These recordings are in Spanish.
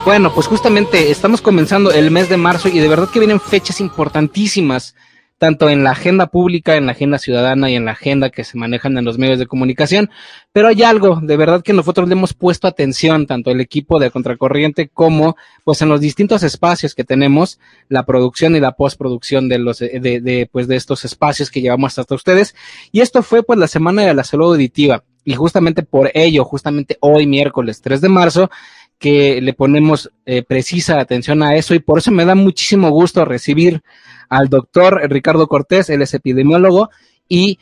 Bueno, pues justamente estamos comenzando el mes de marzo y de verdad que vienen fechas importantísimas, tanto en la agenda pública, en la agenda ciudadana y en la agenda que se manejan en los medios de comunicación, pero hay algo de verdad que nosotros le hemos puesto atención, tanto el equipo de Contracorriente como pues en los distintos espacios que tenemos, la producción y la postproducción de los pues de estos espacios que llevamos hasta ustedes, y esto fue pues la Semana de la Salud Auditiva, y justamente por ello, justamente hoy miércoles 3 de marzo, que le ponemos precisa atención a eso, y por eso me da muchísimo gusto recibir al doctor Ricardo Cortés. Él es epidemiólogo y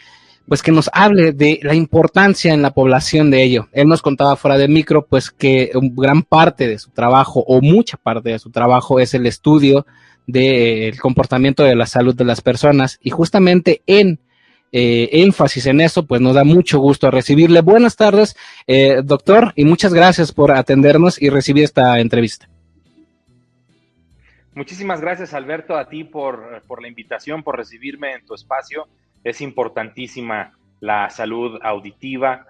pues que nos hable de la importancia en la población de ello. Él nos contaba fuera de micro pues que gran parte de su trabajo o mucha parte de su trabajo es el estudio del comportamiento de la salud de las personas, y justamente en énfasis en eso, pues nos da mucho gusto recibirle. Buenas tardes, doctor, y muchas gracias por atendernos y recibir esta entrevista. Muchísimas gracias, Alberto, a ti por la invitación, por recibirme en tu espacio. Es importantísima la salud auditiva.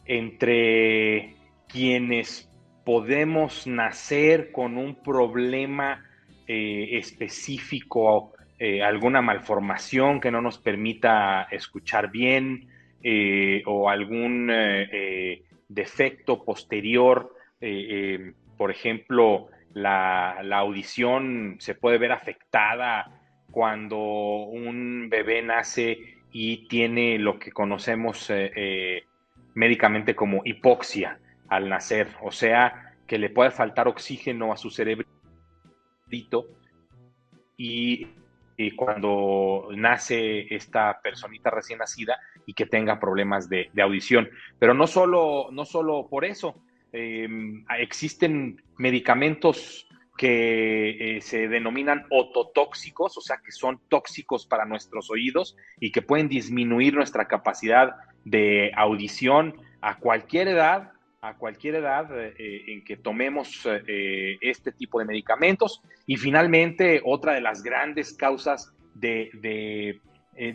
Entre quienes podemos nacer con un problema específico, alguna malformación que no nos permita escuchar bien, o algún defecto posterior, por ejemplo, la audición se puede ver afectada cuando un bebé nace y tiene lo que conocemos médicamente como hipoxia al nacer, o sea, que le puede faltar oxígeno a su cerebrito y cuando nace esta personita recién nacida y que tenga problemas de audición. Pero no solo por eso, existen medicamentos que se denominan ototóxicos, o sea, que son tóxicos para nuestros oídos y que pueden disminuir nuestra capacidad de audición a cualquier edad, en que tomemos este tipo de medicamentos. Y finalmente, otra de las grandes causas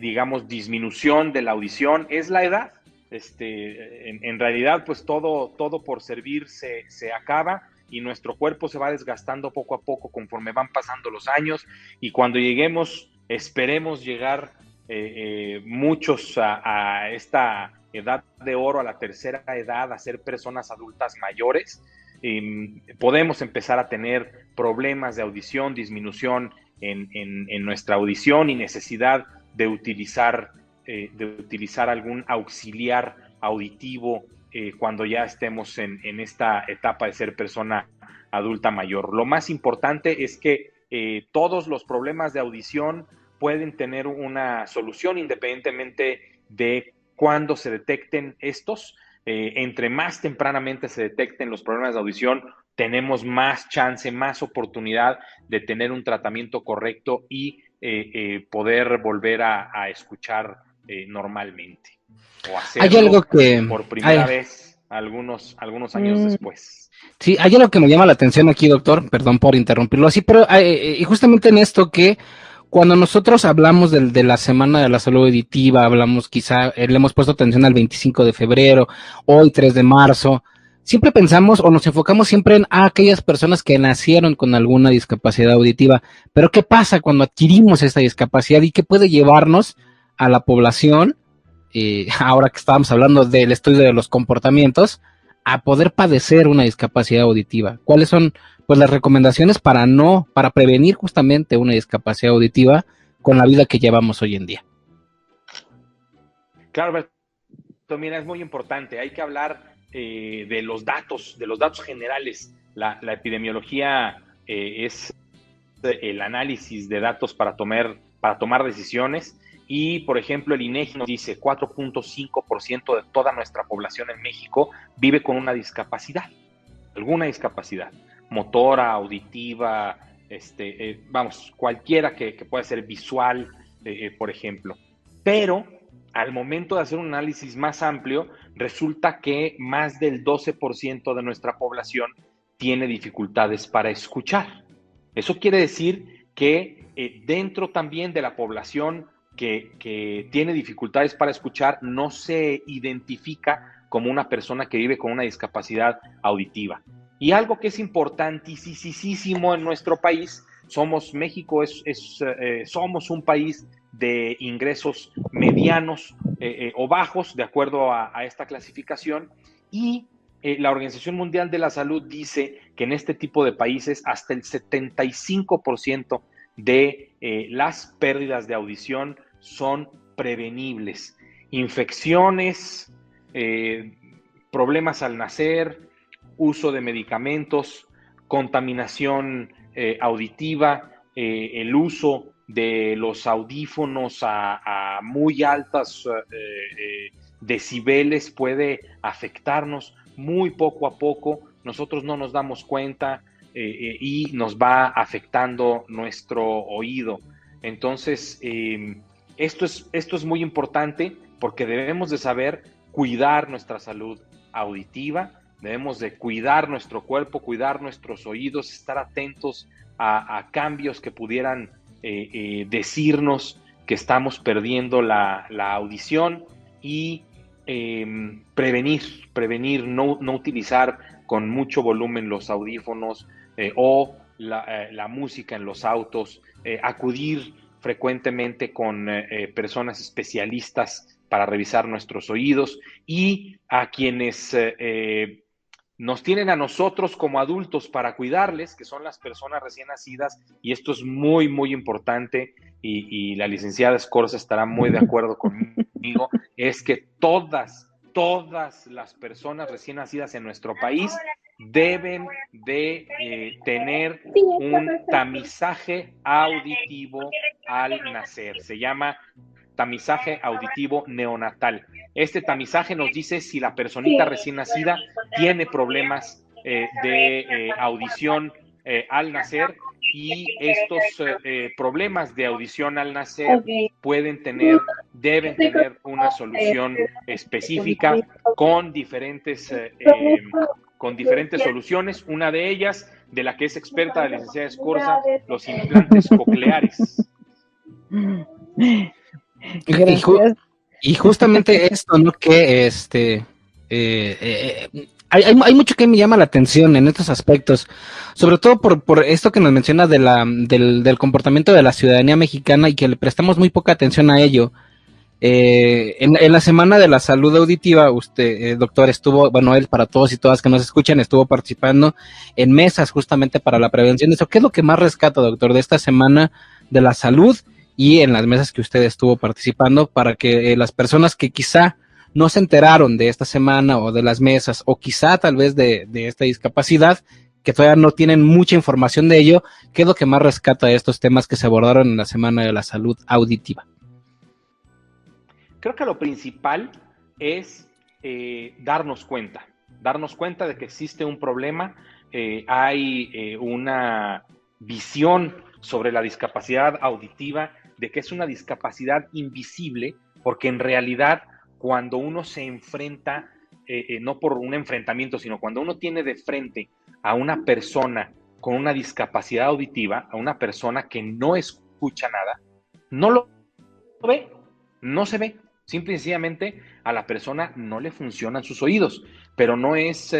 digamos, disminución de la audición es la edad. En realidad, pues todo por servir se acaba y nuestro cuerpo se va desgastando poco a poco conforme van pasando los años, y cuando lleguemos, esperemos llegar muchos a esta edad de oro, a la tercera edad, a ser personas adultas mayores, podemos empezar a tener problemas de audición, disminución en nuestra audición y necesidad de utilizar algún auxiliar auditivo cuando ya estemos en esta etapa de ser persona adulta mayor. Lo más importante es que todos los problemas de audición pueden tener una solución independientemente de cuándo se detecten estos. Entre más tempranamente se detecten los problemas de audición, tenemos más chance, más oportunidad de tener un tratamiento correcto y poder volver a escuchar normalmente, o Hay hacerlo algo que por primera vez algunos años después. sí, hay algo que me llama la atención aquí, doctor, perdón por interrumpirlo así, pero y justamente en esto que cuando nosotros hablamos de la Semana de la Salud Auditiva, hablamos quizá, le hemos puesto atención al 25 de febrero, hoy 3 de marzo, siempre pensamos o nos enfocamos siempre en aquellas personas que nacieron con alguna discapacidad auditiva, pero ¿qué pasa cuando adquirimos esta discapacidad y qué puede llevarnos a la población, ahora que estábamos hablando del estudio de los comportamientos, a poder padecer una discapacidad auditiva? ¿Cuáles son pues las recomendaciones para prevenir justamente una discapacidad auditiva con la vida que llevamos hoy en día? Claro, Alberto, mira, es muy importante. Hay que hablar de los datos generales. La epidemiología es el análisis de datos para tomar decisiones. Y, por ejemplo, el INEGI nos dice 4.5% de toda nuestra población en México vive con una discapacidad, alguna discapacidad, motora, auditiva, vamos, cualquiera que pueda ser visual, por ejemplo. Pero al momento de hacer un análisis más amplio, resulta que más del 12% de nuestra población tiene dificultades para escuchar. Eso quiere decir que dentro también de la población que tiene dificultades para escuchar, no se identifica como una persona que vive con una discapacidad auditiva. Y algo que es importantísimo en nuestro país, México somos un país de ingresos medianos o bajos, de acuerdo a esta clasificación, y la Organización Mundial de la Salud dice que en este tipo de países hasta el 75% de las pérdidas de audición son prevenibles. Infecciones, problemas al nacer, uso de medicamentos, contaminación auditiva, el uso de los audífonos a muy altas decibeles puede afectarnos muy poco a poco. Nosotros no nos damos cuenta y nos va afectando nuestro oído. Entonces, esto es muy importante porque debemos de saber cuidar nuestra salud auditiva, debemos de cuidar nuestro cuerpo, cuidar nuestros oídos, estar atentos a cambios que pudieran decirnos que estamos perdiendo la audición y prevenir no utilizar con mucho volumen los audífonos o la música en los autos, acudir frecuentemente con personas especialistas para revisar nuestros oídos y a quienes nos tienen a nosotros como adultos para cuidarles, que son las personas recién nacidas, y esto es muy, muy importante, y la licenciada Escorza estará muy de acuerdo conmigo, es que todas las personas recién nacidas en nuestro país deben de tener un tamizaje auditivo al nacer. Se llama tamizaje auditivo neonatal. Este tamizaje nos dice si la personita recién nacida tiene problemas de audición al nacer, y estos problemas de audición al nacer deben tener una solución específica con diferentes soluciones. Una de ellas, de la que es experta la licenciada Escorza, los implantes cocleares. Gracias. Y justamente esto, ¿no? Que hay mucho que me llama la atención en estos aspectos, sobre todo por esto que nos menciona del comportamiento de la ciudadanía mexicana y que le prestamos muy poca atención a ello. En la Semana de la Salud Auditiva, usted, doctor, estuvo, bueno, él, para todos y todas que nos escuchan, estuvo participando en mesas justamente para la prevención de eso. ¿Qué es lo que más rescata, doctor, de esta Semana de la Salud y en las mesas que usted estuvo participando para que las personas que quizá no se enteraron de esta semana o de las mesas, o quizá tal vez de esta discapacidad, que todavía no tienen mucha información de ello, qué es lo que más rescata de estos temas que se abordaron en la Semana de la Salud Auditiva? Creo que lo principal es darnos cuenta de que existe un problema, hay una visión sobre la discapacidad auditiva, de que es una discapacidad invisible, porque en realidad cuando uno se enfrenta, no por un enfrentamiento, sino cuando uno tiene de frente a una persona con una discapacidad auditiva, a una persona que no escucha nada, no lo ve, no se ve. Simple y sencillamente a la persona no le funcionan sus oídos, pero no es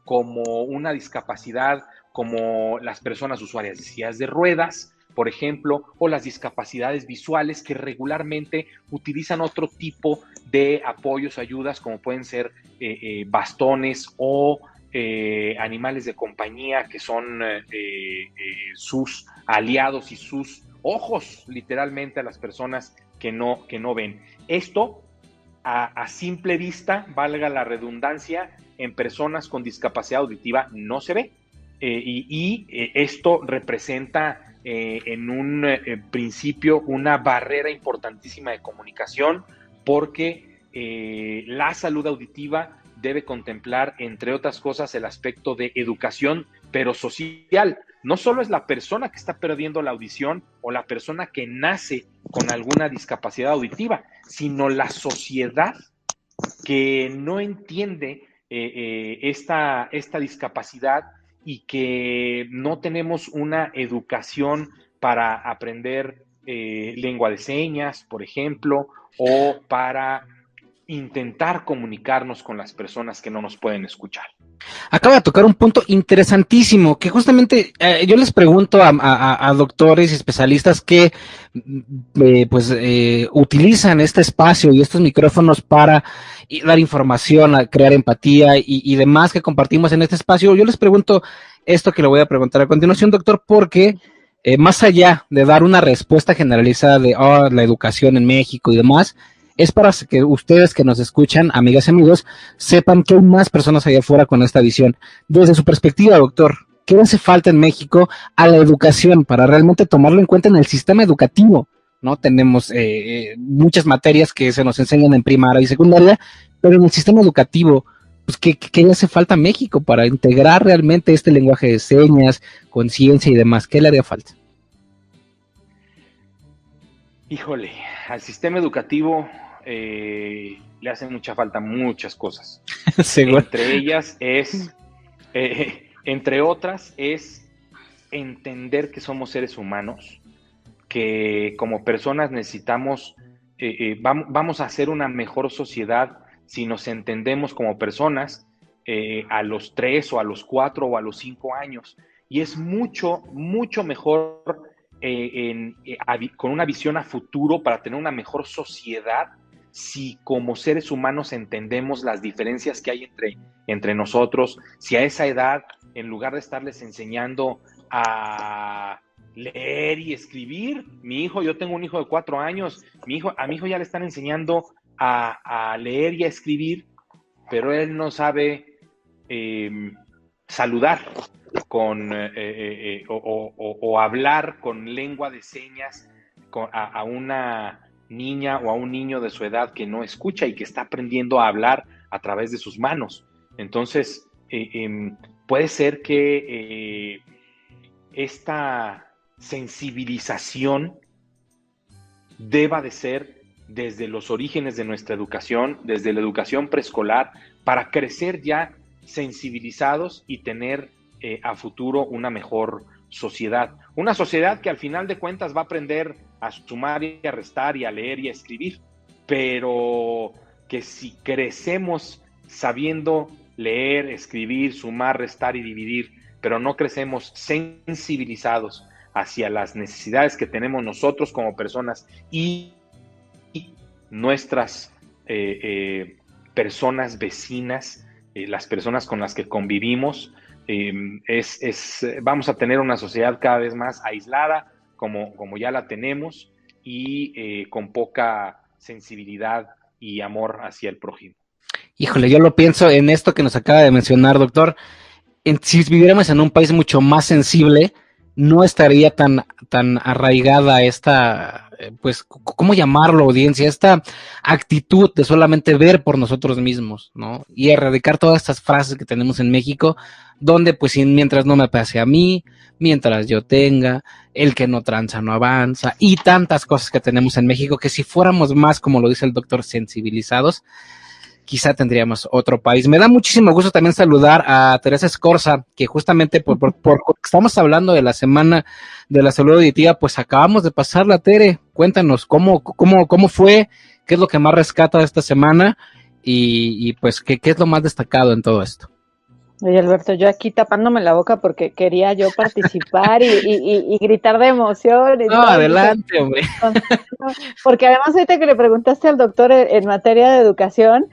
como una discapacidad como las personas usuarias de sillas de ruedas, por ejemplo, o las discapacidades visuales que regularmente utilizan otro tipo de apoyos, ayudas, como pueden ser bastones o animales de compañía que son sus aliados y sus ojos, literalmente, a las personas que no ven. Esto, a simple vista, valga la redundancia, en personas con discapacidad auditiva no se ve. Esto representa en un principio una barrera importantísima de comunicación, porque la salud auditiva debe contemplar, entre otras cosas, el aspecto de educación, pero social. No solo es la persona que está perdiendo la audición o la persona que nace con alguna discapacidad auditiva, sino la sociedad que no entiende esta discapacidad y que no tenemos una educación para aprender lengua de señas, por ejemplo, o para intentar comunicarnos con las personas que no nos pueden escuchar. Acaba de tocar un punto interesantísimo, que justamente yo les pregunto a doctores y especialistas que utilizan este espacio y estos micrófonos para dar información, a crear empatía y demás que compartimos en este espacio. Yo les pregunto esto que le voy a preguntar a continuación, doctor, porque más allá de dar una respuesta generalizada de la educación en México y demás, es para que ustedes que nos escuchan, amigas y amigos, sepan que hay más personas allá afuera con esta visión. Desde su perspectiva, doctor, ¿qué hace falta en México a la educación para realmente tomarlo en cuenta en el sistema educativo? ¿No? Tenemos muchas materias que se nos enseñan en primaria y secundaria, pero en el sistema educativo, pues, ¿qué le hace falta a México para integrar realmente este lenguaje de señas, conciencia y demás? ¿Qué le haría falta? Híjole, al sistema educativo le hacen mucha falta muchas cosas. Entre ellas es, entre otras, es entender que somos seres humanos, que como personas necesitamos, vamos a hacer una mejor sociedad si nos entendemos como personas a los 3 o a los 4 o a los 5 años. Y es mucho, mucho mejor con una visión a futuro para tener una mejor sociedad si como seres humanos entendemos las diferencias que hay entre nosotros, si a esa edad, en lugar de estarles enseñando a leer y escribir, yo tengo un hijo de 4 años, a mi hijo ya le están enseñando a leer y a escribir, pero él no sabe saludar o hablar con lengua de señas a una niña o a un niño de su edad que no escucha y que está aprendiendo a hablar a través de sus manos. Entonces, puede ser que esta sensibilización deba de ser desde los orígenes de nuestra educación, desde la educación preescolar, para crecer ya sensibilizados y tener a futuro una mejor sociedad. Una sociedad que al final de cuentas va a aprender a sumar y a restar y a leer y a escribir, pero que si crecemos sabiendo leer, escribir, sumar, restar y dividir, pero no crecemos sensibilizados hacia las necesidades que tenemos nosotros como personas y nuestras personas vecinas, las personas con las que convivimos, vamos a tener una sociedad cada vez más aislada, como ya la tenemos, y con poca sensibilidad y amor hacia el prójimo. Híjole, yo lo pienso en esto que nos acaba de mencionar, doctor. Si viviéramos en un país mucho más sensible, no estaría tan arraigada esta, pues, ¿cómo llamarlo, audiencia? Esta actitud de solamente ver por nosotros mismos, ¿no? Y erradicar todas estas frases que tenemos en México, donde, pues, mientras no me pase a mí, mientras yo tenga, el que no tranza no avanza, y tantas cosas que tenemos en México, que si fuéramos más, como lo dice el doctor, sensibilizados, quizá tendríamos otro país. Me da muchísimo gusto también saludar a Teresa Escorza, que justamente por estamos hablando de la Semana de la Salud Auditiva, pues acabamos de pasarla, Tere. Cuéntanos cómo fue, qué es lo que más rescata de esta semana y pues qué es lo más destacado en todo esto. Oye, Alberto, yo aquí tapándome la boca porque quería yo participar y gritar de emoción. Y no, todo, adelante, hombre. Porque además ahorita que le preguntaste al doctor en materia de educación,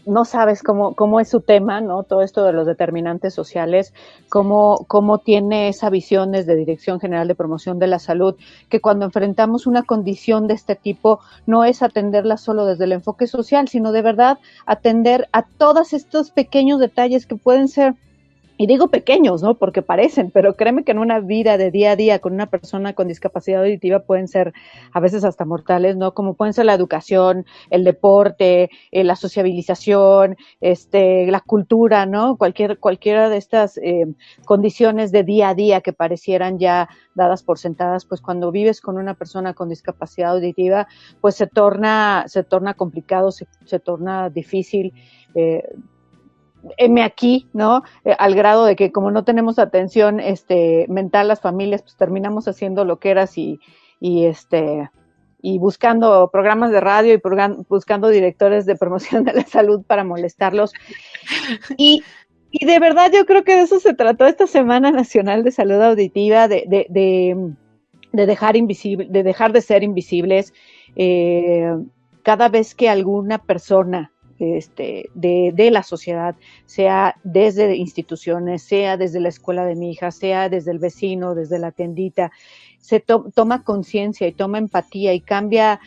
no sabes cómo es su tema, ¿no? Todo esto de los determinantes sociales, cómo tiene esa visión desde Dirección General de Promoción de la Salud, que cuando enfrentamos una condición de este tipo, no es atenderla solo desde el enfoque social, sino de verdad atender a todos estos pequeños detalles que pueden ser, y digo pequeños, ¿no? Porque parecen, pero créeme que en una vida de día a día con una persona con discapacidad auditiva pueden ser a veces hasta mortales, ¿no? Como pueden ser la educación, el deporte, la sociabilización, la cultura, ¿no? Cualquiera de estas condiciones de día a día que parecieran ya dadas por sentadas, pues cuando vives con una persona con discapacidad auditiva, pues se torna complicado, se torna difícil, aquí, ¿no? Al grado de que como no tenemos atención mental las familias, pues terminamos haciendo loqueras y y buscando programas de radio y buscando directores de promoción de la salud para molestarlos. Y de verdad yo creo que de eso se trató esta Semana Nacional de Salud Auditiva, de dejar de ser invisibles. Cada vez que alguna persona de la sociedad, sea desde instituciones, sea desde la escuela de mi hija, sea desde el vecino, desde la tiendita, se toma conciencia y toma empatía y cambia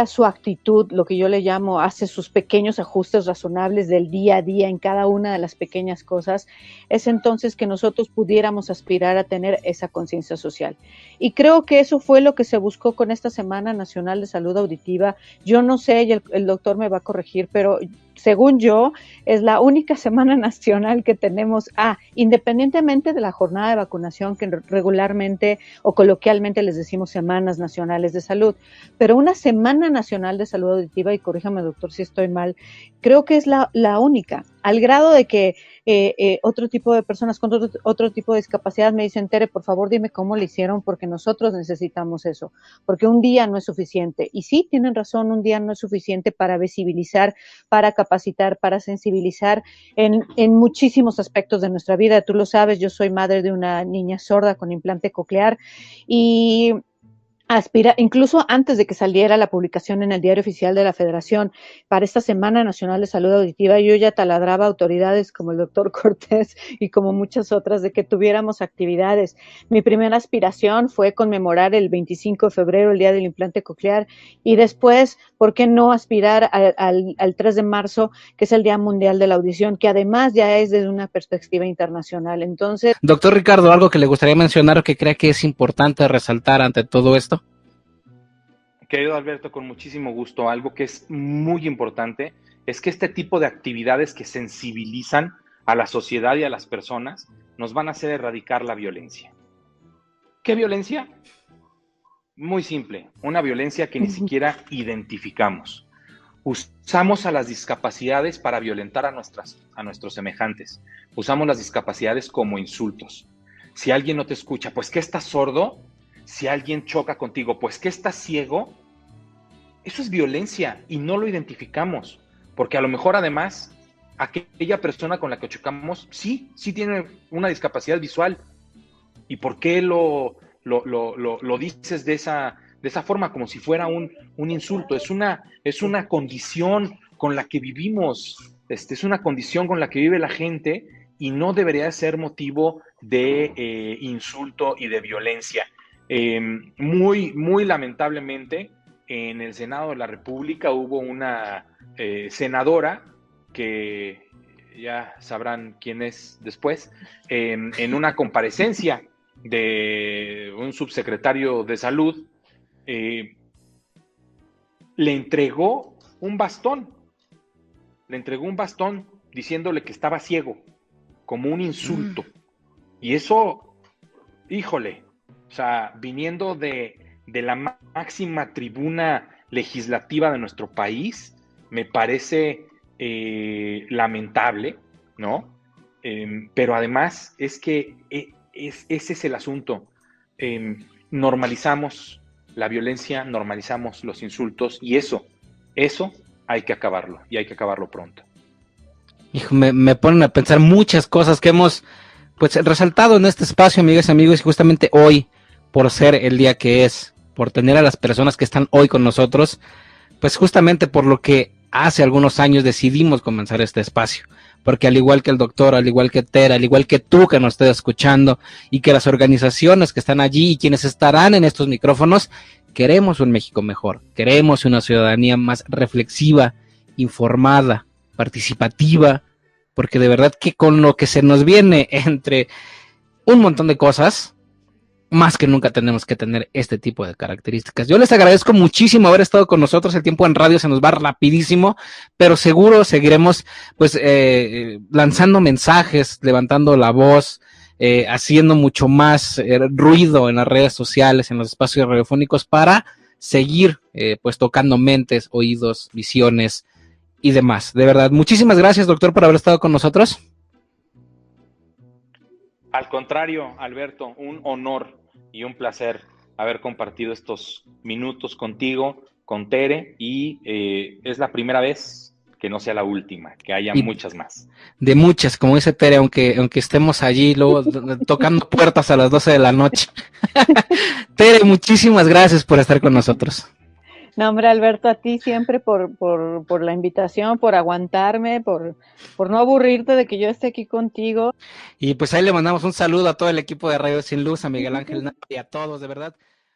su actitud, lo que yo le llamo, hace sus pequeños ajustes razonables del día a día en cada una de las pequeñas cosas, es entonces que nosotros pudiéramos aspirar a tener esa conciencia social. Y creo que eso fue lo que se buscó con esta Semana Nacional de Salud Auditiva. Yo no sé, y el doctor me va a corregir, pero según yo, es la única semana nacional que tenemos, independientemente de la jornada de vacunación, que regularmente o coloquialmente les decimos semanas nacionales de salud, pero una Semana Nacional de Salud Auditiva, y corríjame doctor si estoy mal, creo que es la única, al grado de que otro tipo de personas con otro tipo de discapacidad me dicen, Tere, por favor dime cómo le hicieron, porque nosotros necesitamos eso, porque un día no es suficiente. Y sí, tienen razón, un día no es suficiente para visibilizar, para capacitar, para sensibilizar en muchísimos aspectos de nuestra vida. Tú lo sabes, yo soy madre de una niña sorda con implante coclear y incluso antes de que saliera la publicación en el Diario Oficial de la Federación para esta Semana Nacional de Salud Auditiva, yo ya taladraba a autoridades como el doctor Cortés y como muchas otras de que tuviéramos actividades. Mi primera aspiración fue conmemorar el 25 de febrero, el Día del Implante Coclear, y después, ¿por qué no aspirar al 3 de marzo, que es el Día Mundial de la Audición, que además ya es desde una perspectiva internacional? Entonces, doctor Ricardo, ¿algo que le gustaría mencionar o que crea que es importante resaltar ante todo esto? Querido Alberto, con muchísimo gusto. Algo que es muy importante es que este tipo de actividades que sensibilizan a la sociedad y a las personas nos van a hacer erradicar la violencia. ¿Qué violencia? Muy simple, una violencia que ni siquiera identificamos. Usamos a las discapacidades para violentar a nuestros semejantes. Usamos las discapacidades como insultos. Si alguien no te escucha, pues ¿qué estás sordo? Si alguien choca contigo, pues ¿qué estás ciego? Eso es violencia y no lo identificamos, porque a lo mejor además aquella persona con la que chocamos sí tiene una discapacidad visual. ¿Y por qué lo dices de esa forma, como si fuera un insulto? Es una condición con la que vivimos, es una condición con la que vive la gente y no debería ser motivo de insulto y de violencia. Muy, muy lamentablemente, en el Senado de la República hubo una senadora que ya sabrán quién es después, en una comparecencia de un subsecretario de Salud, le entregó un bastón diciéndole que estaba ciego, como un insulto. Y eso, híjole, o sea, viniendo de la máxima tribuna legislativa de nuestro país, me parece lamentable, ¿no? Pero además es que ese es el asunto. Normalizamos la violencia, normalizamos los insultos y eso hay que acabarlo y hay que acabarlo pronto. Hijo, me ponen a pensar muchas cosas que hemos pues resaltado en este espacio, amigas y amigos, y justamente hoy, por ser el día que es, por tener a las personas que están hoy con nosotros, pues justamente por lo que hace algunos años decidimos comenzar este espacio, porque al igual que el doctor, al igual que Tere, al igual que tú que nos estés escuchando y que las organizaciones que están allí y quienes estarán en estos micrófonos, queremos un México mejor, queremos una ciudadanía más reflexiva, informada, participativa, porque de verdad que con lo que se nos viene entre un montón de cosas, más que nunca tenemos que tener este tipo de características. Yo les agradezco muchísimo haber estado con nosotros. El tiempo en radio se nos va rapidísimo, pero seguro seguiremos pues lanzando mensajes, levantando la voz, haciendo mucho más ruido en las redes sociales, en los espacios radiofónicos para seguir pues tocando mentes, oídos, visiones y demás. De verdad, muchísimas gracias, doctor, por haber estado con nosotros. Al contrario, Alberto, un honor y un placer haber compartido estos minutos contigo, con Tere, y es la primera vez que no sea la última, que haya Y muchas más. de muchas, como dice Tere, aunque estemos allí luego tocando puertas a las 12 de la noche. Tere, muchísimas gracias por estar con nosotros. No, hombre, Alberto, a ti siempre por la invitación, por aguantarme, por no aburrirte de que yo esté aquí contigo. Y pues ahí le mandamos un saludo a todo el equipo de Radio Sin Luz, a Miguel Ángel Nava y a todos, de verdad.